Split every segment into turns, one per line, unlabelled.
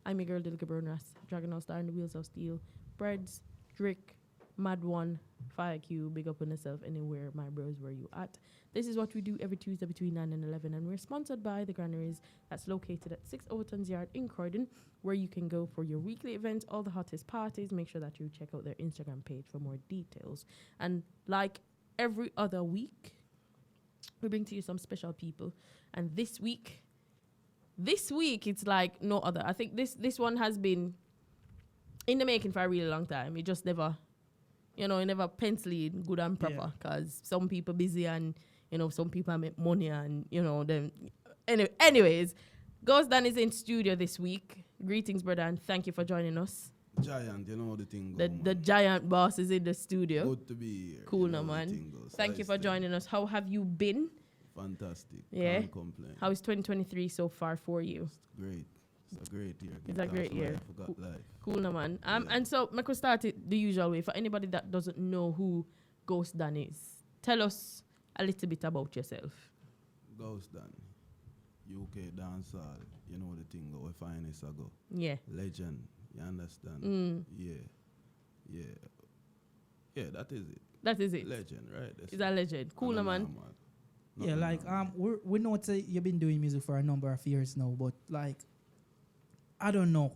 I'm your girl, Dilka Brownras, Dragon All Star and the Wheels of Steel, Breads, Drick, Mad One, Fire Q, big up on yourself anywhere, my bros, where you at. This is what we do every Tuesday between 9 and 11, and we're sponsored by The Granaries, that's located at 6 Overton's Yard in Croydon, where you can go for your weekly events, all the hottest parties. Make sure that you check out their Instagram page for more details. And like every other week, we bring to you some special people. And this week, it's like no other. I think this one has been in the making for a really long time. It just never, it never penciled good and proper because some people busy and, some people make money and, them. Anyways, Ghost Dan is in studio this week. Greetings, brother, and thank you for joining us.
Giant, you know the thing.
The giant boss is in the studio.
Good to be here.
Cool, no, man. Thank you for joining us. How have you been?
Fantastic.
Yeah.
Can't complain.
How is 2023 so far for you?
Great. It's a great year.
It's a great year.
Forgot life.
Cool, no, man. And so, I could start it the usual way. For anybody that doesn't know who Ghost Dan is, tell us a little bit about yourself.
Ghost Dan, UK dancehall. You know the thing. Go finest ago.
Yeah.
Legend. You understand? Yeah. That is it.
That is it.
Legend, right?
It's a legend. Cool, no, man.
Yeah, like we know you've been doing music for a number of years now, but like I don't know,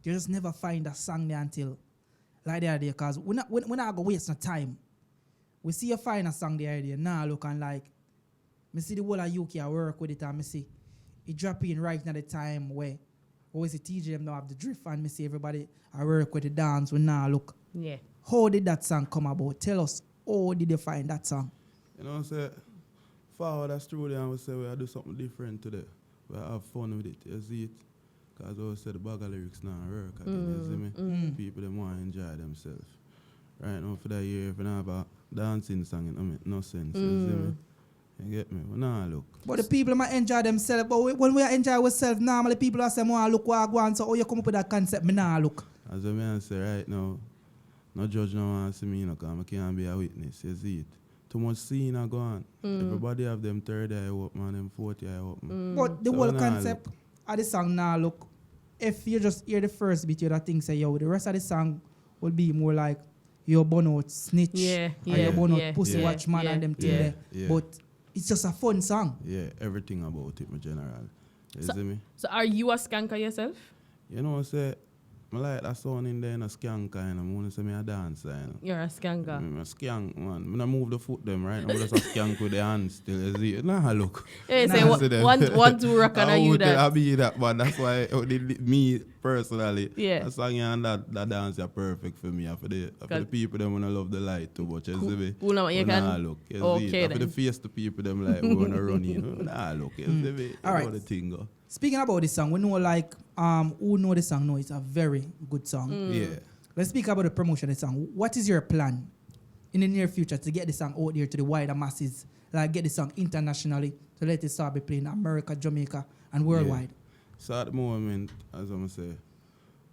you just never find a song there until like the other day, because we're not gonna waste no time. We see you find a song the other day, now look and like me see the whole of UK I work with it and me see it drop in right now the time where always the TJ now have the drift and me see everybody I work with the dance we now look.
Yeah.
How did that song come about? Tell us, how did you find that song?
You know what I'm saying? Forward a studio and we say we do something different today. We have fun with it. You see it? Because I said the bag of lyrics now work again, you see me? People them want to enjoy themselves. Right now for that year, if you know about dancing song, it don't make no sense. You see me? You get me? We now look.
But the people might enjoy themselves. But when we enjoy ourselves, normally people are saying, "I look what I go on." So how you come up with that concept? Me nah look.
As a man say right now, no judge no want to see me, because I can't be a witness. You see it? Too much scene are gone. Everybody have them third eye open and them fourth eye open.
But the
So
whole
nah
concept of the song now look. If you just hear the first bit, you that thing say yo. The rest of the song will be more like your burnout snitch.
Yeah.
Or your burnout pussy
yeah,
watch man and them thing there.
Yeah.
But it's just a fun song.
Yeah, everything about it, my general. You see me?
So are you a skanker yourself?
You know what I say? I like that sound in there in a skank kind of. I want to say me a dancer. You know?
You're a skanker.
I'm a skank, man. I don't move the foot them, right? I'm just a skank with the hands still. You see it? Nah, look.
Hey,
Nah,
say
see them.
one, two rock and
I
you
would
that.
I be that, man. That's why me personally,
Yeah.
that song and that dance are perfect for me. For the people them wanna love the light too much. You see me?
Cool, now you
Nah,
can.
look. You see
Okay,
it? For the
then.
face the people them like we wanna run in. Nah, look. You see me? You
All
know
right.
the thing go.
Speaking about this song, we know like who know the song know it's a very good song.
Yeah.
Let's speak about the promotion of the song. What is your plan in the near future to get the song out there to the wider masses? Like get the song internationally to let it start be playing in America, Jamaica, and worldwide.
So at the moment, as I'm say,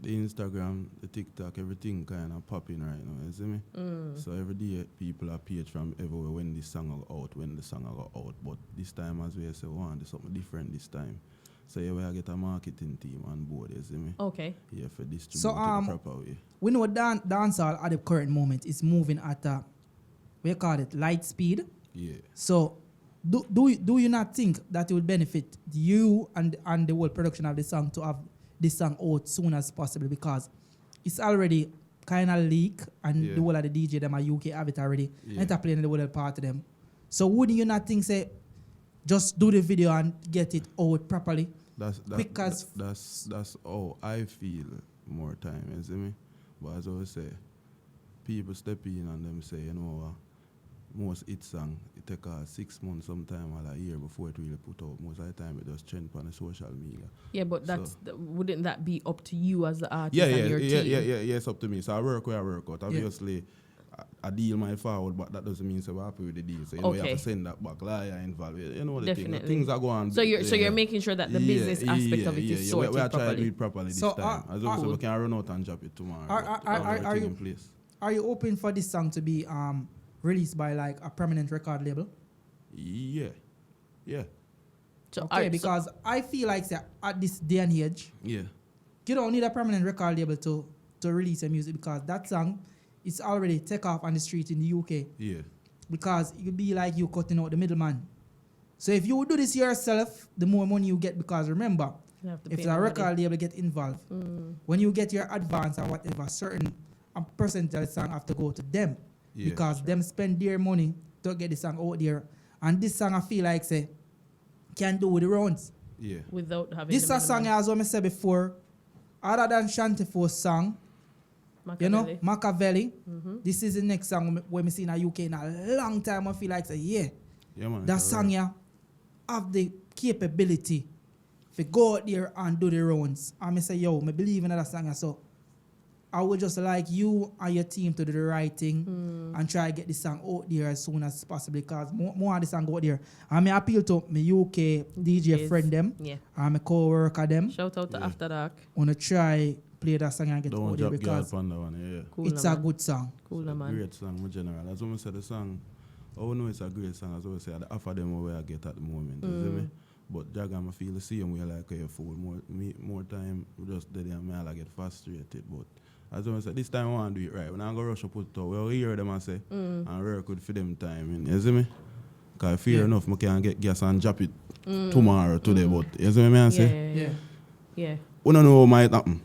the Instagram, the TikTok, everything kind of popping right now. You see me? So every day people are page from everywhere when this song are out, when the song are out. But this time, as we say, we want to do something different this time. So yeah, we get a marketing team on board. You see me?
Okay.
Yeah, for distribute
So,
it the proper way.
We know dancehall at the current moment is moving at a, we call it light speed.
Yeah.
So do you not think that it would benefit you and the whole production of the song to have this song out soon as possible, because it's already kind of leak and
Yeah.
the whole of the DJ them at UK have it already.
Yeah.
And they're playing the whole part of them. So wouldn't you not think say just do the video and get it out properly? Because
That's how I feel more time, you see me? But as I always say, people step in and them say, you know what, most hit song, it take 6 months sometime or a year before it really put out. Most of the time it just trend on the social media.
Yeah, but wouldn't that be up to you as the artist
Yeah,
and your team?
yeah, it's up to me. So I work where I work out. Obviously, a deal might forward, but that doesn't mean so we're happy with the deal. So you know, you have to send that back, liar involved. You know the thing. The things are going.
So you're making sure that the business aspect of it is sorted
we are trying to do
properly.
it properly this
So,
time. As long as we can run out and drop it tomorrow.
Are you
in place?
Are you open for this song to be released by like a permanent record label?
Yeah.
So
Okay, because I feel like say, at this day and age,
Yeah.
you don't need a permanent record label to release your music because that song is already take off on the street in the UK.
Yeah.
Because it would be like you cutting out the middleman. So if you do this yourself, the more money you get because remember,
You have to
if
pay
the
nobody.
record label get involved, when you get your advance or whatever, certain percentage of the song have to go to them
Yeah.
because them spend their money to get the song out there. And this song I feel like say can do with the rounds.
Yeah.
Without having
This
the
a song
minimum.
as I said before, other than Shantifo's song, you know,
Machiavelli.
Machiavelli. This is the next song when we see in the UK in a long time. I feel like say yeah.
Yeah, man.
That
it's
song yeah have the capability to go out there and do the rounds. And I say, yo, I believe in that song. Yeah, so I would just like you and your team to do the right thing and try to get this song out there as soon as possible because more of the song go out there. And I appeal to my UK DJ
Yes.
friend them
Yeah.
and my co-worker them.
Shout out to
Yeah.
After Dark.
Wanna try play that song and get
Don't
out there
drop guard
because
on that one, yeah.
Cool,
it's
man.
a good song.
Cool,
It's a
man.
great song, in general. As I said, the song, I know it's a great song, as I say, the half of them where I get at the moment, you see me? But Jagga, I feel the same way, like, a fool. More time, we just did it, and I get frustrated. But as I said, this time I want to do it right. When I go rush up put it out, we'll hear them and say, and work good for them time, you see me? Because fear enough, I can get gas and drop it tomorrow, today, but you see me, I say?
Yeah. Yeah.
We don't know what might happen.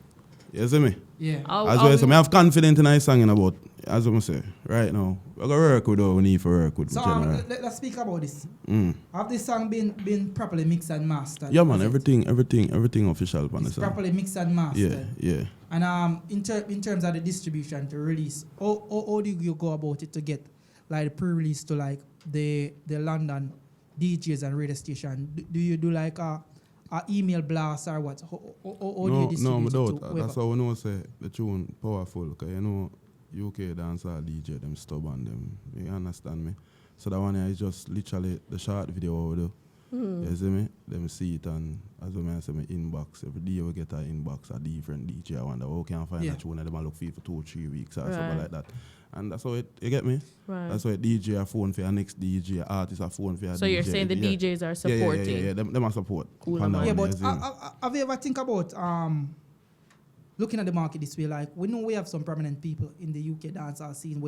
You see me?
Yeah.
As well, so I have confidence in my song about, as I say, right now, we're going to work with what we need for work with,
So
general.
let's speak about this.
Mm.
Have this song been properly mixed and mastered?
Yeah, man,
Is it?
everything official on the
It's
song.
properly mixed and mastered.
Yeah.
And in terms of the distribution to release, how do you go about it to get like the pre-release to like the London DJs and radio station? Do you do like a email blast or what? How do you
No,
distribute
no,
it to
doubt.
whoever?
That's how we know say the tune powerful. Because you know, UK dancehall DJ, them stubborn, them. You understand me? So that one here is just literally the short video we do. You see me? Them see it and as I say, my inbox. Every day we get an inbox, a different DJ. I wonder how can I find
Yeah.
a tune and them I look for it for 2 or 3 weeks or
Right.
something like that. And that's how it, you get me?
Right.
That's why DJ a phone for your next DJ, artist a phone for your
So
DJ.
you're saying the
Yeah.
DJs are supporting.
Yeah. Them are support.
Cool,
on that
man.
Yeah,
one,
but
you see me?
have you ever think about looking at the market this way? Like we know we have some prominent people in the UK dancehall scene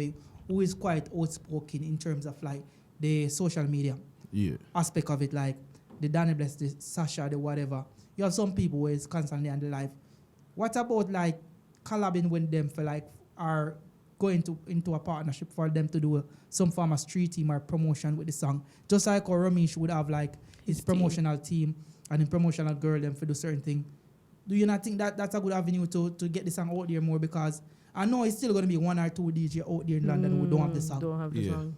who is quite outspoken in terms of like the social media
Yeah.
aspect of it, like the Danny Bless, the Sasha, the whatever. You have some people who is constantly on the live. What about like collabing with them for like are going into a partnership for them to do some form of street team or promotion with the song? Just like how Ramesh would have like his
His team.
promotional team and the promotional girl them for do certain thing. Do you not think that that's a good avenue to get the song out there more? Because I know it's still going to be 1 or 2 DJ out there in London who don't have the song.
Don't have the
Yeah.
song.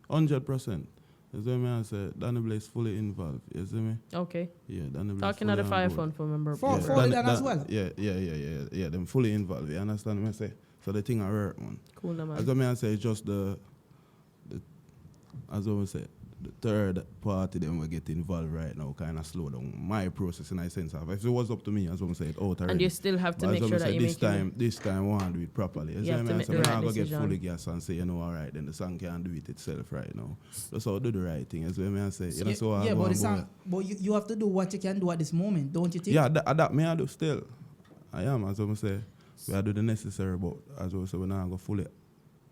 100%. You see me? I say Danny Blaze fully involved. You see me?
Okay.
Yeah, Danny Blaze.
Talking
fully
at the
on
fire
board.
phone for member.
For-
Yeah,
for all that as well.
Yeah. Them fully involved. You understand me? I say. So the thing I work, man.
Cool, no,
As
man.
I say, it's just the as I would say, the third party them will get involved right now kind of slow down my process in a sense of if it was up to me, as I say, it out already.
And you still have to
But
make
as
sure
I
that
say,
you
this
make
time, this time, I want to do it properly.
You have to make the
I'm
right
not going to get
decision.
fully gas and say, you know, all right, then the song can't do it itself right now. Just how do the right thing. As I say, you know, so I
yeah,
go
but,
and
the
go
song, but you have to do what you can do at this moment, don't you think?
yeah, that me I do still. I am, as I say, we are do the necessary, but as I say, we're not going to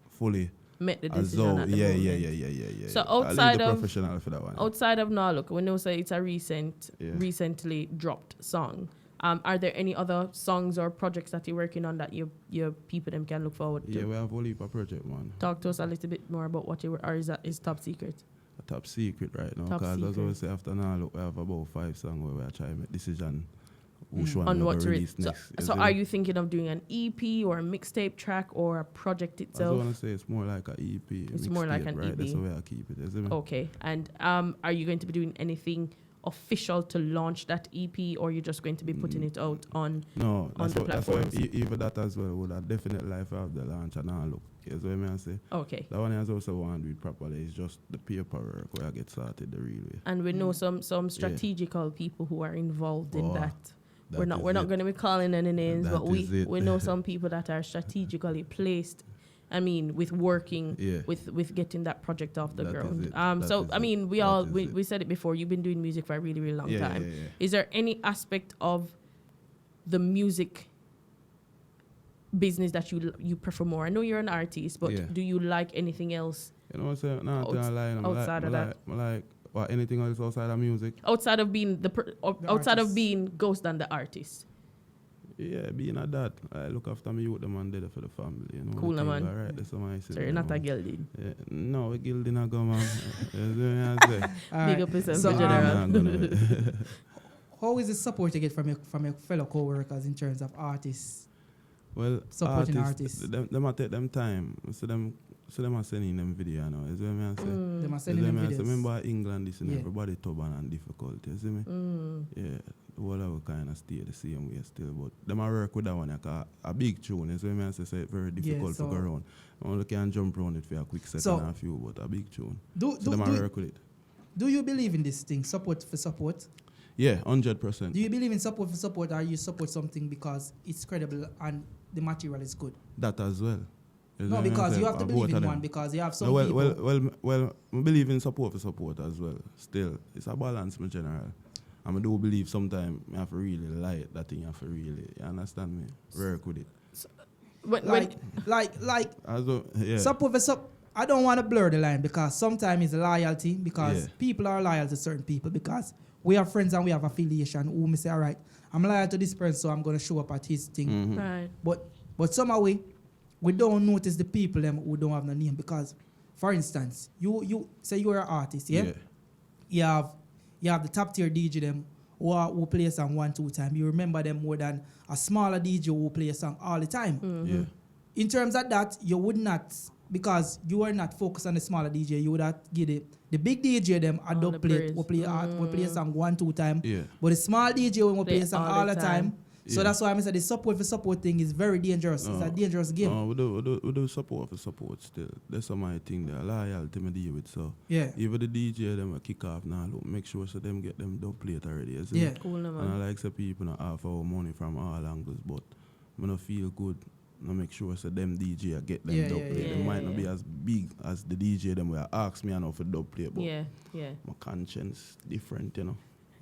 fully
make the
as
decision
though,
at the
yeah.
moment. So
I'll leave
outside
the
of-
professional for that one.
Outside of now, look, we know say it's a
Yeah.
recently dropped song. Are there any other songs or projects that you're working on that your people them can look forward to?
Yeah, we have a heap of project, man.
Talk to us a little bit more about what you were, or is that is top secret?
A top secret right now.
Top
Because as I
secret.
always say, after now, look, we have about 5 songs where we are trying to make decision which one
On
we
what
will
to
release
release.
next.
So are you thinking of doing an EP or a mixtape track or a project
I
itself?
want to say it's more like an EP.
It's more like
mixtape,
an
right?
EP.
That's the way I keep it. Isn't it?
Okay. And are you going to be doing anything official to launch that EP, or you're just going to be putting it out on?
No,
on the
that's what
platforms?
even that as well would have definitely life have the launch and all look. That's what I say.
Okay.
That one has also want to do it properly. It's just the paperwork where I get started the real way.
And we know some strategical people who are involved in
Oh,
that. We're
that
not
is
going to be calling any names,
That
but we
is it.
we know some people that are strategically placed. I mean, with working
Yeah.
with getting that project off the
That is
ground.
it. That
So
is
I mean, we
That
all
is
we,
it.
we said it before. You've been doing music for a really really long
Yeah,
time.
yeah.
Is there any aspect of the music business that you prefer more? I know you're an artist, but
Yeah.
do you like anything else
You know what I'm saying? No, I'm
Outs-
lying.
outside of that?
I like what, anything else outside of music?
outside of being outside of
artist.
being Ghost and the artist?
Yeah, being a dad, I look after me youth them and there for the family. You know,
Cool,
the thing,
man.
Alright, that's what I say.
So you're not a gelding.
Yeah, no, we guilty not go, man. You see what I say?
All
Big
right.
up yourself,
So,
in general.
Nah, gonna-
How is the support you get from your fellow co-workers in terms of artists?
Well,
Supporting artists.
Them a take them time. So them a sending them video now. You see what I say?
Them are
You see
sending them
what I say?
videos.
Remember England, this and
Yeah.
everybody stubborn and difficult. You see me? Yeah, the whole of kind of stay the same way still, but them a work with that one. Like a big tune. You see me? I say it's very difficult
so-
to go around. Only can jump around it for a quick second
So-
and a few, but a big tune.
Do,
So them a
do,
work with it.
do you believe in this thing, support for support?
Yeah, 100%.
Do you believe in support for support, or you support something because it's credible and the material is good?
That as well. You see
No,
what I
because
say?
you have to
Both
believe
of
in
them.
one, because you have some
No,
people.
well, I believe in support for support as well. Still, it's a balance, in general. And I do believe sometimes you have to really like that thing. You have to really, you understand me? Work with it.
Like
As well, yeah.
support for support. I don't want to blur the line, because sometimes it's loyalty, because
Yeah.
people are loyal to certain people, because we have friends and we have affiliation who may say, all right, I'm loyal to this person, so I'm going to show up at his thing.
Mhm.
Right.
But somehow we don't notice the people them who don't have no name, because, for instance, you say you're an artist, yeah? You have the top tier DJ them who play a song 1-2 time. You remember them more than a smaller DJ who play a song all the time.
Yeah.
In terms of that, you would not, because you are not focused on the smaller DJ, you would have give the big DJ them a
All
dub
the
plate,
praise.
will play a song 1-2 time.
Yeah.
But the small DJ will play a song all the time. So
Yeah.
that's why I said the support for support thing is very dangerous. It's a dangerous game.
No, we do support for support still. That's my thing there. Loyalty me deal with. So
Yeah.
even the DJ them a kick off now, look, make sure so them get them dub plate already. You see
Yeah.
me?
Cool, no,
And I
man.
like say people not half our money from all angles, but I don't feel good. I make sure so them DJ get them
Yeah,
dub
yeah,
plate.
yeah.
They might
Yeah,
not be
yeah.
as big as the DJ them will ask me enough for dub plate, but
Yeah.
my conscience different, you know.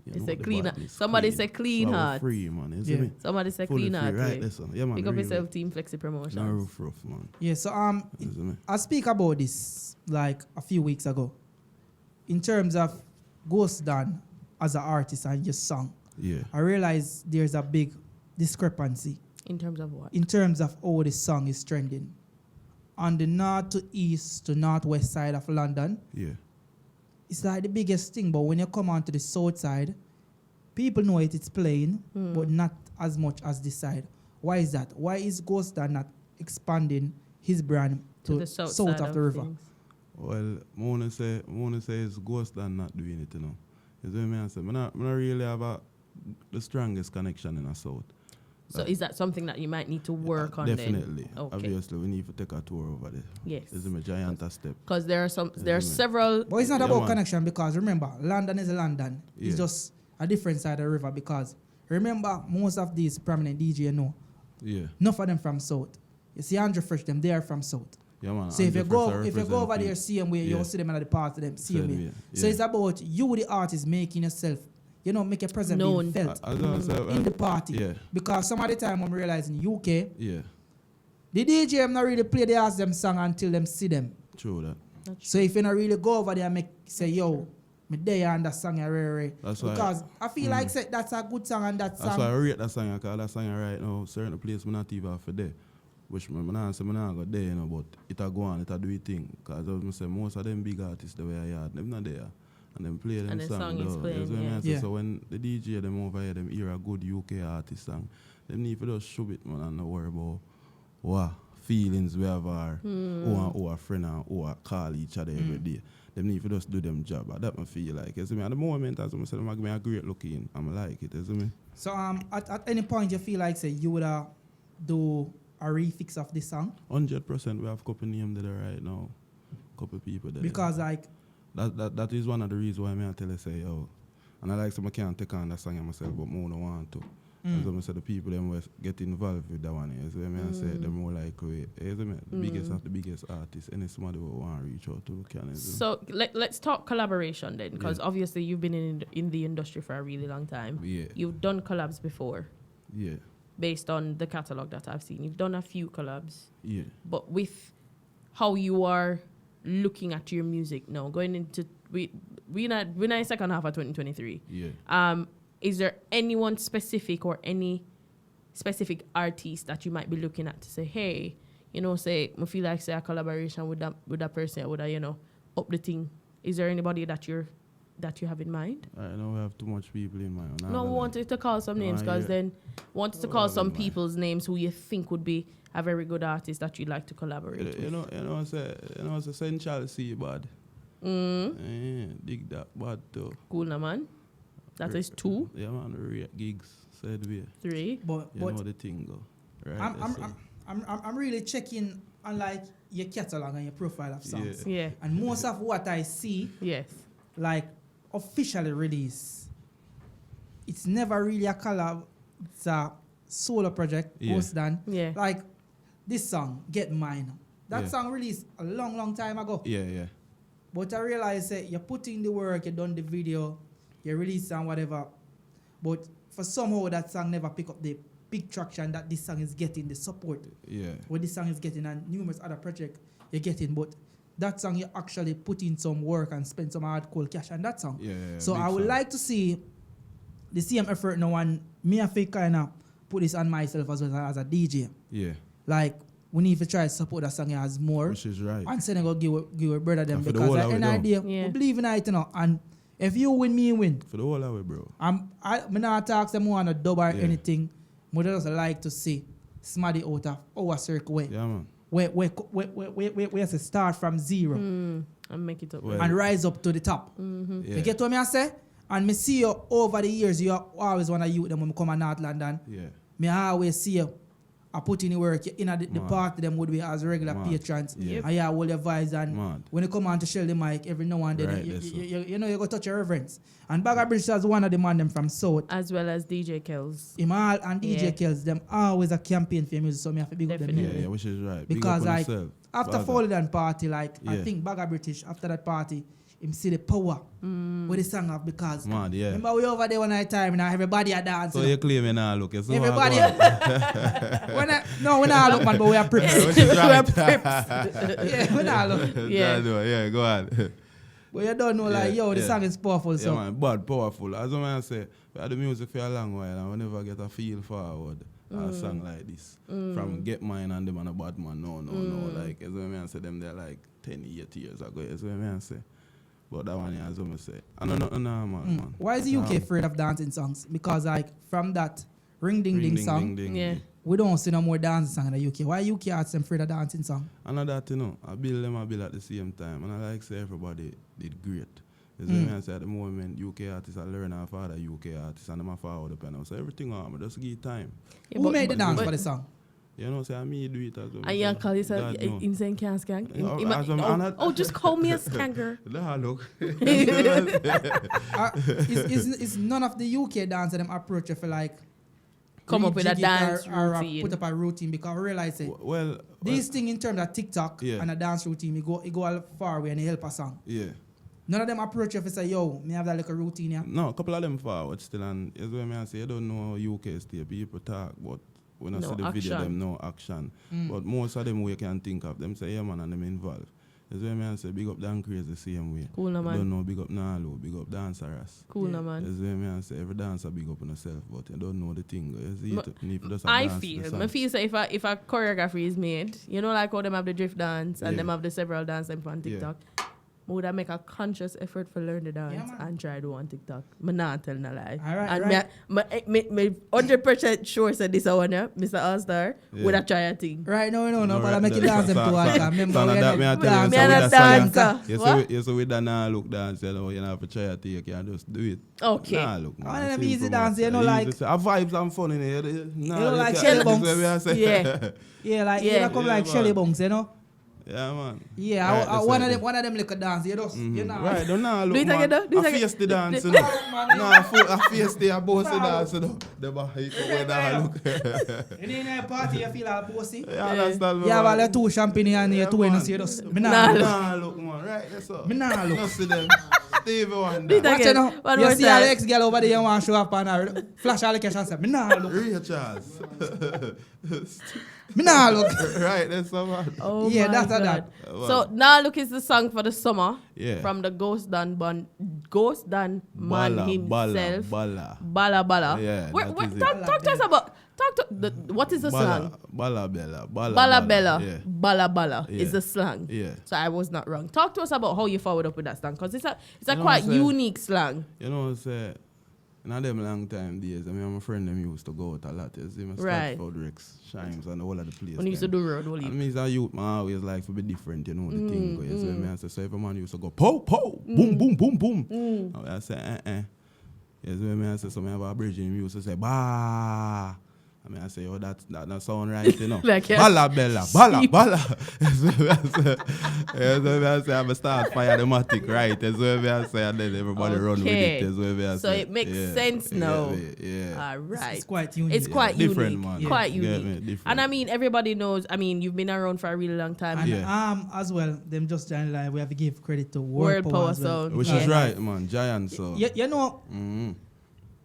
You
It's
know
a
the
clean.
badness
Somebody
clean.
say clean
So I was
heart.
free, man. You see
Yeah.
me?
Somebody say
Fully
clean
free,
heart.
right?
Right,
Listen, yeah, man.
Pick up
real
yourself,
way.
Team Flexi Promotions.
No rough, man.
Yeah, so
You see me?
I speak about this like a few weeks ago. In terms of Ghost Dan as an artist and your song,
Yeah.
I realize there's a big discrepancy
In terms of what?
in terms of how the song is trending. On the north to east to northwest side of London,
Yeah.
it's like the biggest thing. But when you come on to the south side, people know it's playing, but not as much as this side. Why is that? Why is Ghost Dan not expanding his brand to
the south,
south
side
of the river?
things.
Well, I wanna say it's Ghost than not doing it, you know. You see what I say? I not really have the strongest connection in the south.
So is that something that you might need to work on
Definitely.
then? Okay.
Obviously, we need to take a tour over there.
Yes.
It's a giant step.
Because there are
Yeah,
several.
But it's not
Yeah,
about
man.
connection, because remember, London is London. It's
Yeah.
just a different side of the river, because remember, most of these prominent DJ know,
Yeah.
enough of them from south. You see Andrew Fresh, them, they are from south.
Yeah, man.
So if you go over
represent
there,
me.
see them where
Yeah.
you see them at the party, them see
Same
them.
way,
So
yeah.
it's about you, the artist, making yourself, make your presence
Known.
being felt
As I say,
in the party.
yeah.
Because some of the time I'm realizing UK,
Yeah.
the DJ them not really play the ask them song until them see them.
True that.
So if you not really go over there and say, yo, me there and that song are
That's why-
because I feel like say, that's a good song, and that
That's why I
song.
rate that song, because that song right now, certain place me not even for there. Which me not say me not go there, you know, but it a go on, it a do it thing. Because as I say, most of them big artists the way I yard, them not there. And them play them
And the
song,
song is
though.
playing,
You see what I
yeah.
mean?
Yeah.
So when the DJ them over here, them hear a good UK artist song, them need to just shove it, man, and not worry about what feelings we have or who a friend and who a call each other every day. Them need to just do them job. And that me feel like. You see me? At the moment, as I say, them a give me a great look in. I'm like it, you see me?
So at any point you feel like say you would do a refix of this song,
100% we have a couple names there right now. Couple people there.
because like
That is one of the reasons why I tell you say, yo, and I like some I can't take on that song myself, but more don't want to. As I said, the people them was get involved with that one. You see me? I say they're more like you see me? The biggest of the biggest artists. Any somebody who want to reach out to can.
So let's talk collaboration then, because
Yeah.
obviously you've been in the industry for a really long time.
Yeah.
You've done collabs before.
Yeah.
based on the catalog that I've seen. You've done a few collabs,
Yeah.
but with how you are looking at your music now, going into we're not in second half of 2023.
Yeah.
Is there anyone specific or any specific artist that you might be looking at to say, hey, you know, say I feel like say a collaboration with that person would up the thing? Is there anybody that you have in mind?
I know we have too much people in mind.
No, we wanted to call some names because then wanted to call some people's names who you think would be a very good artist that you'd like to collaborate with.
You know, it's essential see bad. Dig that bad too.
Cool, na man. That is 2.
Yeah, man. Rate gigs said we.
3.
But
You know the thing go. Right.
I'm really checking on like your catalog and your profile of songs.
Yeah.
And most of what I see,
Yes.
like officially released, it's never really a collab. It's a solo project.
Yeah.
Most done.
Yeah.
Like this song, Get Mine. That
Yeah.
song released a long time ago.
Yeah.
But I realize that you put in the work, you done the video, you release and whatever. But for somehow that song never pick up the big traction that this song is getting, the support
Yeah.
what this song is getting, and numerous other projects you're getting. But that song you actually put in some work and spend some hardcore cash on that song.
Yeah.
So
big
I would
fan.
like to see the same effort now, and me I feel kind of put this on myself as well as a DJ.
Yeah.
Like we need to try to support that song as more.
Which is right.
And then I go give a brother them
And for the
because
whole
at
of it
any
though.
idea
Yeah.
we believe in it, you know. And if you win, me win.
For the whole of it, bro.
I'm not talk them on a dub or
Yeah.
anything. But I just like to see Smaddy out of our circle way.
Yeah, man.
We have to start from zero
And make it up.
Well,
and rise up to the top.
Yeah.
You get what I say? And me see you over the years, you always want to youth them when I come to North London.
Yeah.
Me always see you. I put in the work in the
Man.
party them would be as regular
Man.
patrons.
Yeah.
And you hold your vibes, and
Man.
when you come on to shell the mic every now and then,
Right,
you,
that's
you, you, you know you go touch your reverence. And Bagger Bridge is one of the man them from South.
As well as DJ Kells.
Imal and DJ
Yeah.
Kells, them always a campaign for your music, so me have to big up them.
Definitely.
Yeah, which is right. Big
Because
up on
like
yourself.
after
Bagger.
Folded party, like I
Yeah.
think Bagger British after that party, him see the power with the song of because
Man, yeah.
remember we over there one night time now everybody are dancing.
So you claim you nah look. You see what
Everybody,
I go on?
no, we not look man, but we are prepped.
Which is right.
Yeah, we not look.
Yeah.
Yeah, go on.
But you don't know like
Yeah,
yo, the
yeah.
song is powerful.
Yeah,
So
man, bad, powerful. As I say, we had the music for a long while and we never get a feel forward a song like this. From Get Mine and them and a bad man, no. Like, as I say, them they're like 10, 8 years ago, as I say. But that one, as I say, I don't know, man.
why is the UK afraid of dancing songs? Because like from that Ring Ding Ding song,
Yeah.
we don't see no more dancing song in the UK. Why UK artists afraid of dancing song?
And that, I build them, I build at the same time. And I like say everybody did great. As I say, at the moment, UK artists are learning how to UK artists and them are forward up and so everything on, just give time.
Yeah,
Who
but-
made the dance
but-
for the song?
You know, say I me do it as well.
And you call yourself
God know.
insane can skank?
Oh, as I'm- I'm not-
Just call me a skanker.
Nah, look.
Is none of the UK dancers them approach you for like
Come up with a
rejig it
dance
or
routine.
put up a routine because I realize it.
Well,
These thing in terms of TikTok
Yeah.
and a dance routine, it go all far away and it help a song.
yeah.
None of them approach you for say, yo, me have that little routine here.
No, a couple of them forward still, and as well I say, you don't know how UK stay. People talk, but when I
No
see the video,
action.
them no action. But most of them we can think of, them say, yeah man, and them involved. As well I say, big up Dan Crazy same way.
Cool, na
You
man.
don't know, big up Nalo, big up Danceras.
Cool,
Yeah.
na man.
As well I say, every dancer big up on yourself, but you don't know the thing. You see,
But
you need to just
I
dance to the
feel,
song.
I feel say if a choreography is made, you know, like how them have the drift dance and
Yeah.
them have the several dance them on
Yeah.
TikTok. Would I make a conscious effort for learn the dance
man.
and try do on TikTok? Me not tell no lie.
All right,
and
right.
me 100% sure said this one, yeah, Mr. All-Star,
Yeah.
would I try a thing?
Right, no,
No,
but I
right,
make you
that-
dance them
so-
too.
so-
I can remember
so
when
that
I
me I tell you,
dance.
Me and a
with that song,
dancer. What?
you see with that nah look dance, you know, you have to try to take, you can just do it.
Okay.
Nah look, man.
One of them
Simple,
easy
man.
dance, you know,
Easy
like-
say, vibes and fun in it. Nah,
You know, like
can't-
Shelly
this
Bunks.
way we are say.
Yeah.
Yeah, like
Yeah.
you come
Yeah,
like
man.
Shelly Bunks, you know?
Yeah, man.
Yeah,
Right, that's
one
right.
of them little dance, you just, you know.
Right, don't nah look,
Do it
man.
again, though. Do it
I
again.
face the dance,
Do-
you know. Nah, I face the boss the dance, you know. The bahit when I look.
In a party, you feel all bossy.
You understand me,
You have
man?
all two champagne and you
Yeah,
two in
man.
the serious. Me
Nah,
nah
look.
look.
Nah look, man. Right, that's all.
Me nah look.
You see them. Stevie Wonder.
Did I
Watch
get
it now.
one
You
more
see all the
time.
ex-girl over there, you want to show up on her. Flash all the cash and say, me nah look.
Ray Charles.
Me nah look.
Right, that's so bad.
Oh
Yeah,
my
that's
God.
that.
So now look is the song for the summer
Yeah.
from the Ghost Dan man himself.
Bala.
Bala Bala.
Yeah,
Wait,
that
wait,
is it.
talk to us about what is the slang?
Bala Bella.
Bala Bella.
Yeah.
Bala Bala
Yeah.
is the slang.
Yeah.
So I was not wrong. Talk to us about how you followed up with that slang, because it's a
You know
quite
what I'm saying?
unique slang.
You know what I'm saying? In them long time days, I mean, my friend them used to go out a lot. You see, my
Right.
Stratford, Rex, Shimes, and all of the place.
When you used to do road,
And
Oli.
me as a youth, man, I always like to be different, you know, the thing. Go, you see me? I say, so if a man used to go, pow, pow, boom, boom, boom, boom. I say, You see me? I say, so I have a bridge in him used to say, bah. I mean, I say, oh, that sound right, you know.
Like, yeah.
Bala Bella, Bala, Bala. You see me? I say, I'm a start fire the matic, right? You see me? I say, and then everybody run with
Okay.
it. You see me? I
So
say,
it makes
yeah,
sense now.
Yeah.
All right.
It's quite unique.
It's quite
different,
unique.
man.
Quite
You get
unique.
me? Different.
And I mean, everybody knows, I mean, you've been around for a really long time.
And
Yeah.
as well, them just joined live. We have to give credit to
World Power
as well.
Sound.
Which
Yeah.
is right, man. Giant, so.
You know,
Mm-hmm.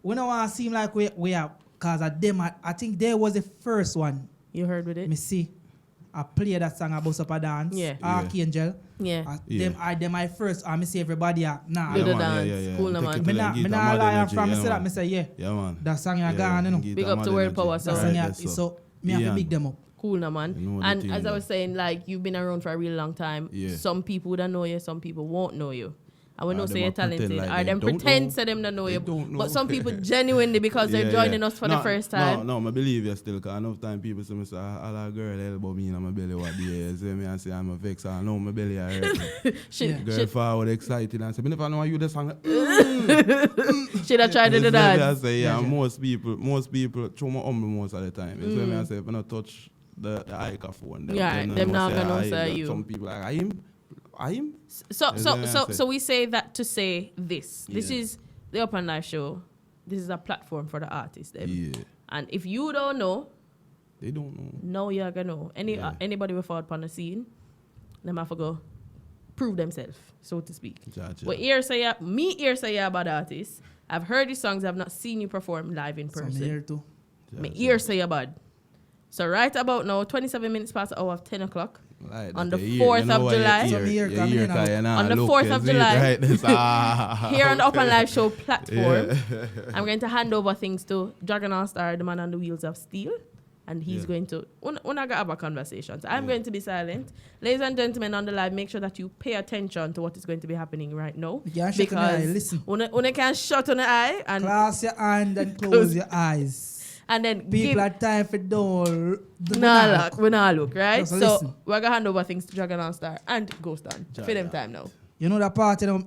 we don't want to seem like we are, because of them, I think they was the first one.
You heard with it?
Me see, I play that song about Bust Up a Dance.
Yeah.
Archangel.
Yeah.
Them I first. I me see everybody. Nah.
Do
Yeah,
the
man,
dance.
yeah.
Cool, no,
Take
man.
it
Me
to
nah
them, give
me
them
nah
mad
lie
energy,
from me
yeah,
say that.
man.
Me say yeah.
Yeah, man.
That song you
Yeah,
gone, you know.
give
Big
them
up to
mad
World
energy.
Power
That
Sound.
song
Right,
you,
that's
so me have to
Ian.
big them up.
Cool, no, man.
You know the
And
thing,
as I
though.
was saying, like, you've been around for a really long time.
Yeah.
Some people that know you, some people won't know you. I will
Ah,
not
them
say
a
you're
pretend
talented.
like
Or
they
them
don't
pretend
know.
to them to know
They
you.
don't know.
But some people genuinely, because they're joining us for the first time.
No, I believe you still, because enough time people say, all a girl elbow me in my belly what day. You see me, I say, I'm a vex, I know my belly I hurt me.
Shit,
Girl forward excited and say, me never know you the song.
should I try to do that?
I say, yeah, most people, throw my humble most of the time. You see me, I say, if I not touch the microphone,
Yeah, them not gonna say you.
Some people like, I am?
So
Is
so
that
so
what I
so we say that to say this. This
Yeah.
is the Up and Live show. This is a platform for the artists. Them.
Yeah,
And if you don't know,
they don't know.
now you're gonna know.
Yeah.
Anybody we forward upon the scene, them have to go prove themselves, so to speak.
Jaja.
But here say you're about artists. I've heard your songs, I've not seen you perform live in
Some
person.
here too.
My
Jaja.
ear say you're bad. So right about now, 27 minutes past the hour of 10 o'clock.
Like
On
that,
the
you
4th
know
of
why your
July.
ear-
Some ear
your
come
ear
in
can, you know,
On the
look,
4th
you
of
see it,
July.
right? This,
Here on the Up and Live show platform,
Yeah.
I'm going to hand over things to Dragon All Star, the man on the wheels of steel. And he's
Yeah.
going to, when I got have a conversation. So I'm
Yeah.
going to be silent. Ladies and gentlemen on the live, make sure that you pay attention to what is going to be happening right now.
You can't shut your eye.
Because
Listen.
when I can shut on the eye and
Close your hand and close your eyes.
then
People are time for door.
nah look, we nah look, right?
Just
So
listen.
we're gonna hand over things to Dragon All Star and Ghost Dan. For them
Jaja.
time now.
You know that part, you know,